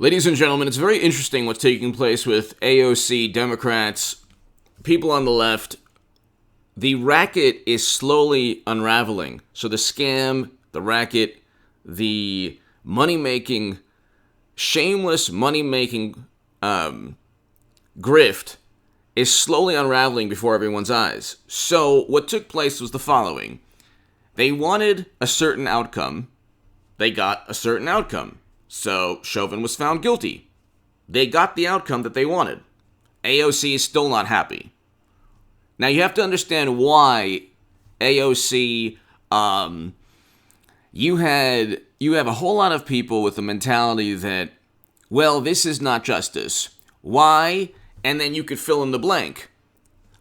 Ladies and gentlemen, it's very interesting what's taking place with AOC, Democrats, people on the left. The racket is slowly unraveling. So the scam, the racket, the money-making, shameless money-making grift is slowly unraveling before everyone's eyes. So what took place was the following. They wanted a certain outcome. They got a certain outcome. So Chauvin was found guilty. They got the outcome that they wanted. AOC is still not happy. Now you have to understand why AOC, you have a whole lot of people with the mentality that, well, this is not justice. Why? And then you could fill in the blank.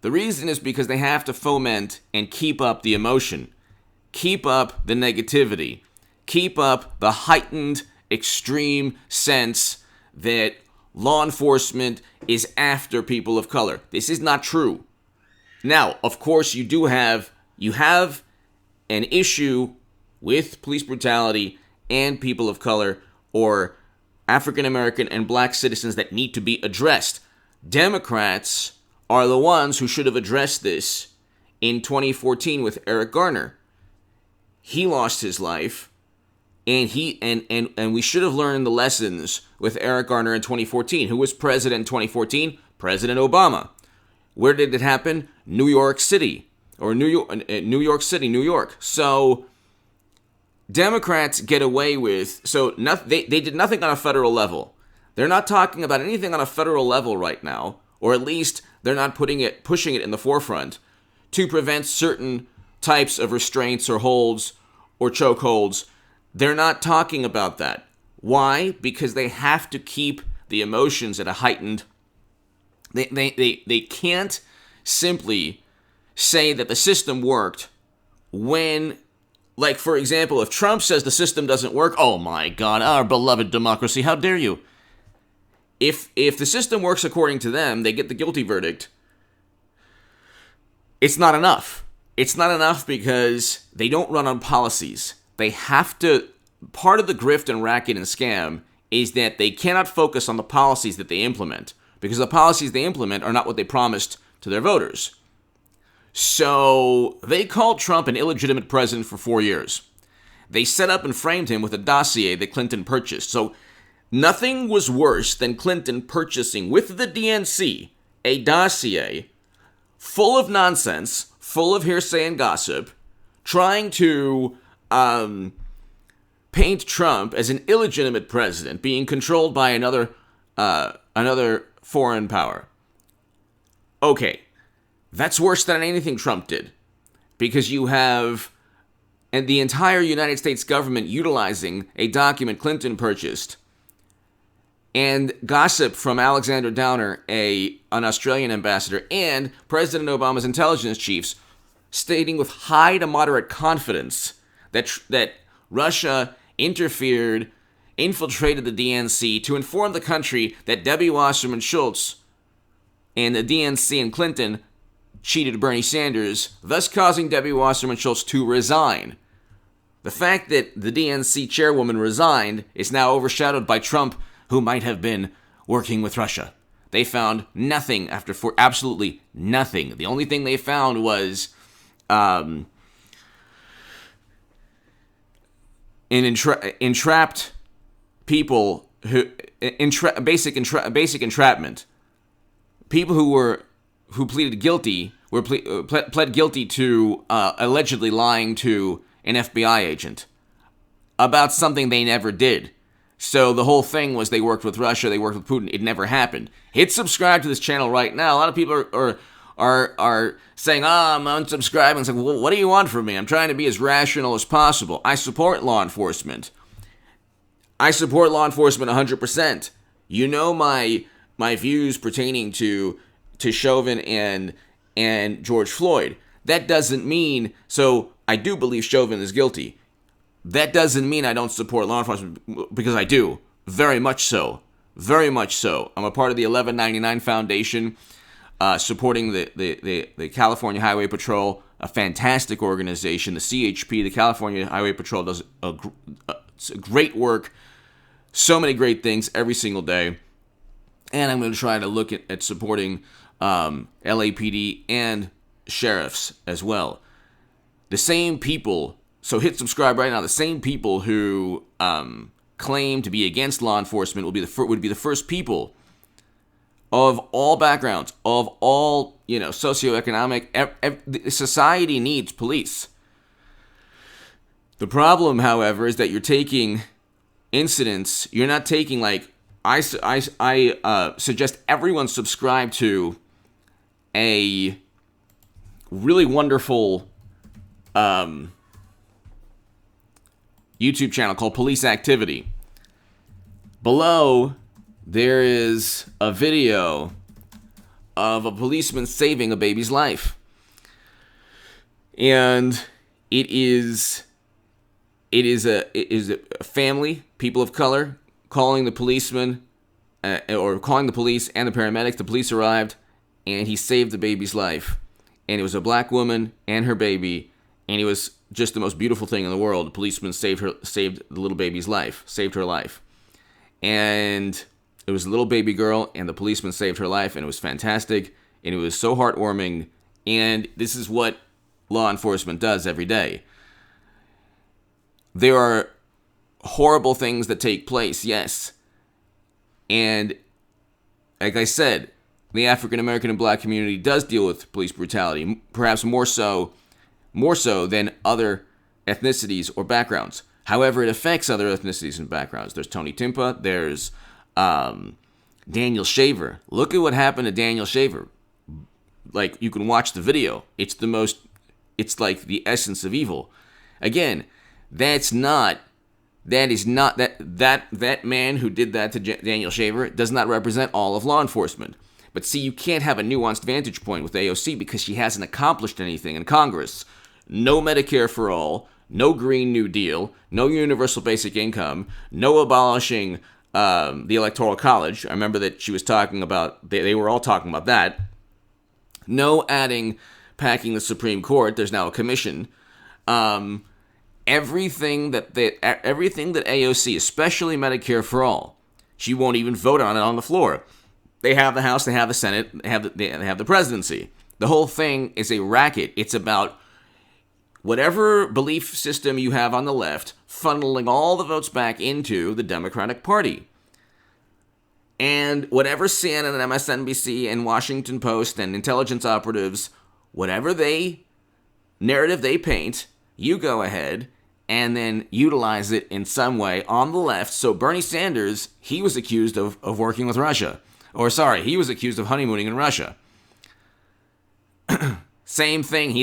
The reason is because they have to foment and keep up the emotion, keep up the negativity, keep up the heightened, extreme sense that law enforcement is after people of color. This is not true. Now, of course, you have an issue with police brutality and people of color or African American and black citizens that need to be addressed. Democrats are the ones who should have addressed this in 2014 with Eric Garner. He lost his life, and we should have learned the lessons with Eric Garner in 2014. Who was president in 2014? President Obama. Where did it happen? New York City. New York. So Democrats get away with, they did nothing on a federal level. They're not talking about anything on a federal level right now, or at least they're not pushing it in the forefront to prevent certain types of restraints or holds or chokeholds. They're not talking about that. Why? Because they have to keep the emotions at a heightened. They can't simply say that the system worked when, like, for example, if Trump says the system doesn't work, oh my God, our beloved democracy, how dare you? If the system works according to them, they get the guilty verdict. It's not enough. It's not enough because they don't run on policies. They have to, part of the grift and racket and scam is that they cannot focus on the policies that they implement because the policies they implement are not what they promised to their voters. So they called Trump an illegitimate president for 4 years. They set up and framed him with a dossier that Clinton purchased. So nothing was worse than Clinton purchasing with the DNC a dossier full of nonsense, full of hearsay and gossip, trying to paint Trump as an illegitimate president being controlled by another foreign power. Okay, that's worse than anything Trump did, because you have the entire United States government utilizing a document Clinton purchased and gossip from Alexander Downer, an Australian ambassador, and President Obama's intelligence chiefs stating with high to moderate confidence that Russia infiltrated the DNC to inform the country that Debbie Wasserman Schultz and the DNC and Clinton cheated Bernie Sanders, thus causing Debbie Wasserman Schultz to resign. The fact that the DNC chairwoman resigned is now overshadowed by Trump, who might have been working with Russia. They found nothing for absolutely nothing. The only thing they found was entrapped people basic entrapment. People who pleaded guilty pled guilty to allegedly lying to an FBI agent about something they never did. So the whole thing was they worked with Russia, they worked with Putin. It never happened. Hit subscribe to this channel right now. A lot of people are saying, I'm unsubscribing. It's like, well, what do you want from me? I'm trying to be as rational as possible. I support law enforcement. I support law enforcement 100%. You know my views pertaining to Chauvin and George Floyd. That doesn't mean, so I do believe Chauvin is guilty. That doesn't mean I don't support law enforcement, because I do. Very much so. Very much so. I'm a part of the 1199 Foundation, supporting the California Highway Patrol, a fantastic organization. The CHP, the California Highway Patrol, does great work So many great things every single day. And I'm going to try to look at supporting LAPD and sheriffs as well. The same people, so hit subscribe right now, the same people who claim to be against law enforcement would be the first people of all backgrounds, of all, socioeconomic, society needs police. The problem, however, is that you're taking incidents, you're not taking, like, I suggest everyone subscribe to a really wonderful YouTube channel called Police Activity. Below, there is a video of a policeman saving a baby's life. And it is a family, people of color, calling the policeman, or calling the police and the paramedics. The police arrived, and he saved the baby's life. And it was a black woman and her baby, and it was just the most beautiful thing in the world. The policeman saved the little baby's life, saved her life. And it was a little baby girl, and the policeman saved her life, and it was fantastic, and it was so heartwarming. And this is what law enforcement does every day. There are horrible things that take place, yes. And like I said, the African American and black community does deal with police brutality, perhaps more so than other ethnicities or backgrounds. However, it affects other ethnicities and backgrounds. There's Tony Timpa, there's Daniel Shaver. Look at what happened to Daniel Shaver. Like, you can watch the video. It's like the essence of evil. Again, that man who did that to Daniel Shaver does not represent all of law enforcement. But see, you can't have a nuanced vantage point with AOC because she hasn't accomplished anything in Congress. No Medicare for all, no Green New Deal, no universal basic income, no abolishing the Electoral College. I remember that she was talking about, they were all talking about that. No packing the Supreme Court. There's now a commission. Everything that AOC, especially Medicare for all, she won't even vote on it on the floor. They have the House, they have the Senate, they have the presidency. The whole thing is a racket. It's about whatever belief system you have on the left, funneling all the votes back into the Democratic Party. And whatever CNN and MSNBC and Washington Post and intelligence operatives, whatever narrative they paint, you go ahead and then utilize it in some way on the left. So Bernie Sanders, he was accused of working with Russia. He was accused of honeymooning in Russia. Same thing.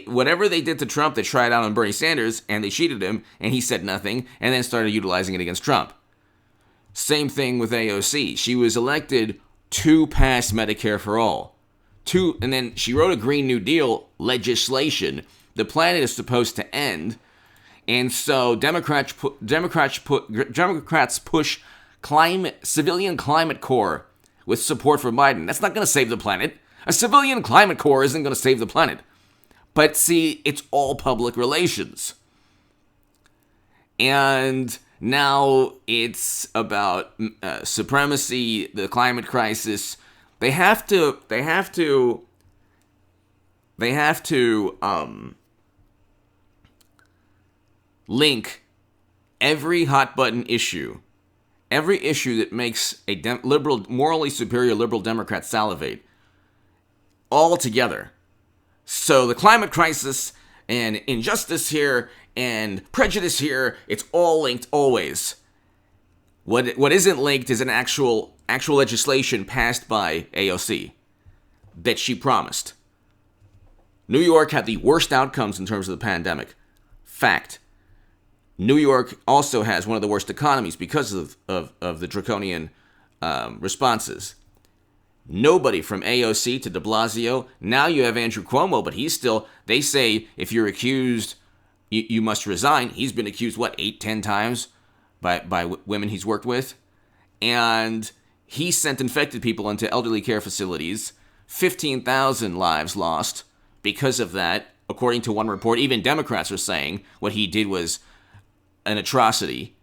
Whatever they did to Trump, they tried out on Bernie Sanders, and they cheated him, and he said nothing, and then started utilizing it against Trump. Same thing with AOC. She was elected to pass Medicare for all. And then she wrote a Green New Deal legislation. The planet is supposed to end, and so Democrats push civilian climate corps with support for Biden. That's not going to save the planet. A civilian climate corps isn't going to save the planet. But see, it's all public relations. And now it's about supremacy, the climate crisis. They have to link every hot button issue, every issue that makes a morally superior liberal Democrat salivate, all together. So the climate crisis and injustice here and prejudice here, it's all linked always. What isn't linked is an actual legislation passed by AOC that she promised. New York had the worst outcomes in terms of the pandemic. Fact. New York also has one of the worst economies because of the draconian responses. Nobody from AOC to de Blasio. Now you have Andrew Cuomo, but they say if you're accused, you must resign. He's been accused, 8-10 times by women he's worked with. And he sent infected people into elderly care facilities. 15,000 lives lost because of that. According to one report, even Democrats are saying what he did was an atrocity.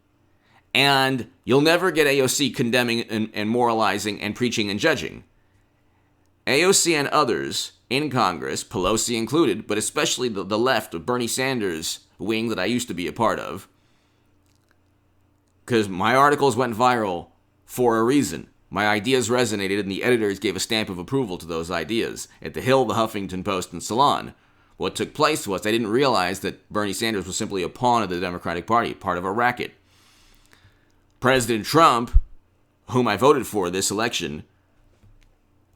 And you'll never get AOC condemning and moralizing and preaching and judging. AOC and others in Congress, Pelosi included, but especially the left of Bernie Sanders wing that I used to be a part of, because my articles went viral for a reason. My ideas resonated, and the editors gave a stamp of approval to those ideas at The Hill, The Huffington Post, and Salon. What took place was I didn't realize that Bernie Sanders was simply a pawn of the Democratic Party, part of a racket. President Trump, whom I voted for this election,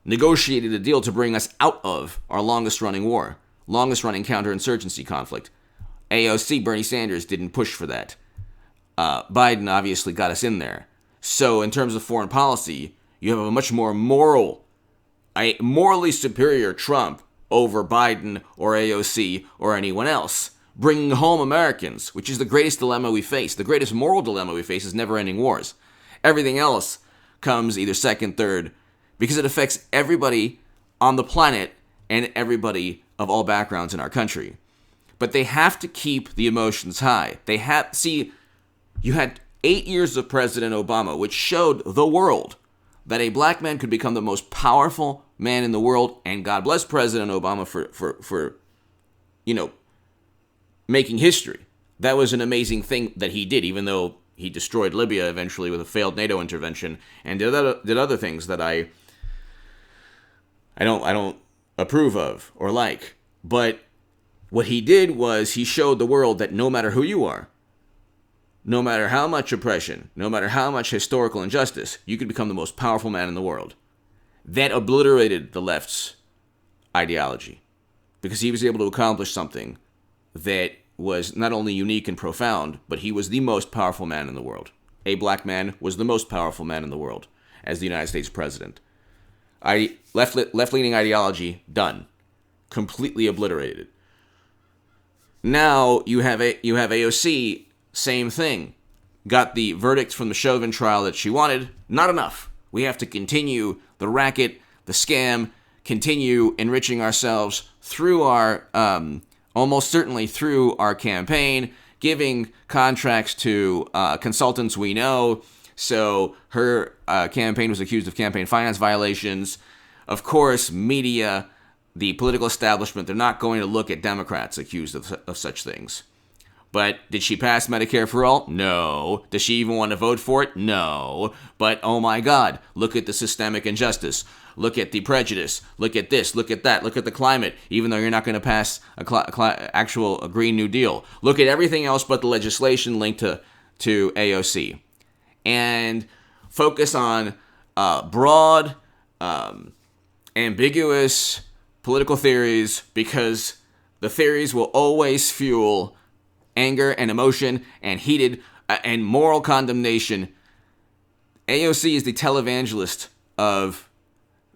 negotiated a deal to bring us out of our longest-running war, longest-running counterinsurgency conflict. AOC, Bernie Sanders, didn't push for that. Biden obviously got us in there. So in terms of foreign policy, you have a much more morally superior Trump over Biden or AOC or anyone else, bringing home Americans, which is the greatest dilemma we face. The greatest moral dilemma we face is never-ending wars. Everything else comes either second, third, because it affects everybody on the planet and everybody of all backgrounds in our country. But they have to keep the emotions high. You had 8 years of President Obama, which showed the world that a black man could become the most powerful man in the world, and God bless President Obama for making history. That was an amazing thing that he did, even though he destroyed Libya eventually with a failed NATO intervention and did other things that I don't approve of or like. But what he did was he showed the world that no matter who you are, no matter how much oppression, no matter how much historical injustice, you could become the most powerful man in the world. That obliterated the left's ideology because he was able to accomplish something that was not only unique and profound, but he was the most powerful man in the world. A black man was the most powerful man in the world as the United States president. Left-leaning ideology, done. Completely obliterated. Now you have AOC, same thing. Got the verdict from the Chauvin trial that she wanted. Not enough. We have to continue the racket, the scam, continue enriching ourselves through our, almost certainly through our campaign, giving contracts to consultants we know. So her campaign was accused of campaign finance violations. Of course, media, the political establishment, they're not going to look at Democrats accused of such things. But did she pass Medicare for all? No. Does she even want to vote for it? No. But oh my God, look at the systemic injustice. Look at the prejudice. Look at this. Look at that. Look at the climate, even though you're not going to pass a Green New Deal. Look at everything else but the legislation linked to AOC. And focus on broad, ambiguous political theories, because the theories will always fuel anger and emotion and heated and moral condemnation. AOC is the televangelist of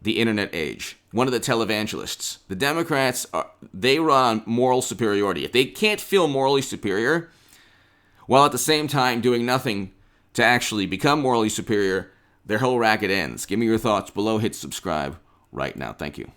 the internet age. One of the televangelists. The Democrats, they run on moral superiority. If they can't feel morally superior, while at the same time doing nothing to actually become morally superior, their whole racket ends. Give me your thoughts below. Hit subscribe right now. Thank you.